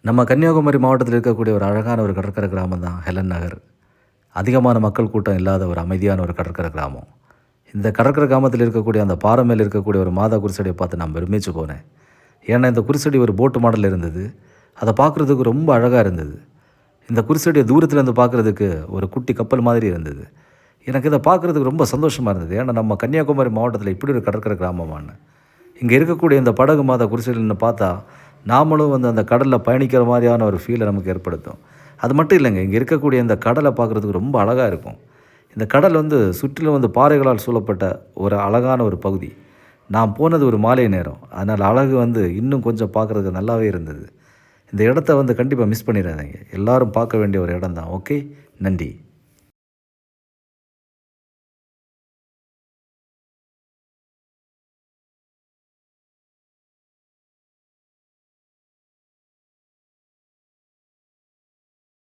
நம்ம கன்னியாகுமரி மாவட்டத்தில் இருக்கக்கூடிய ஒரு அழகான ஒரு கடற்கரை கிராமம் தான் ஹெலன் நகர். அதிகமான மக்கள் கூட்டம் இல்லாத ஒரு அமைதியான ஒரு கடற்கரை கிராமம். இந்த கடற்கரை கிராமத்தில் இருக்கக்கூடிய அந்த பாறை மேல இருக்கக்கூடிய ஒரு மாதா குருசடியை பார்த்து நான் பிரமிச்சு போனேன். ஏன்னா இந்த குருசடி ஒரு போட் மாடல்ல இருந்தது. அத பார்க்குறதுக்கு ரொம்ப அழகா இருந்தது. இந்த குருசடிய தூரத்திலேருந்து பார்க்குறதுக்கு ஒரு குட்டி கப்பல் மாதிரி இருந்தது. எனக்கு இத பார்க்குறதுக்கு ரொம்ப சந்தோஷமா இருந்தது. ஏன்னா நம்ம கன்னியாகுமரி மாவட்டத்தில இப்படி ஒரு கடற்கரை கிராமமான்னு. இங்க இருக்கக்கூடிய இந்த படகு மாதா குருசடில நின்னு பார்த்தா, நாமளும் அந்த கடல்ல பயணிக்கிற மாரியான ஒரு ஃபீல நமக்கு ஏற்படுத்தும். அது மட்டும் இல்லங்க, இங்க இருக்கக்கூடிய இந்த கடல பார்க்குறதுக்கு ரொம்ப அழகா இருக்கும். இந்த கடல் சுற்றிலும் பாறைகளால் சூழப்பட்ட ஒரு அழகான ஒரு பகுதி. நான் போனது ஒரு மாலை நேரம். அதனால அழகு இன்னும் கொஞ்சம் பார்க்குறதுக்கு நல்லாவே இருந்தது. இந்த இடத்த கண்டிப்பா மிஸ் பண்ணிறாதீங்க. எல்லாரும் பார்க்க வேண்டிய ஒரு இடம் தான். ஓகே. நன்றி.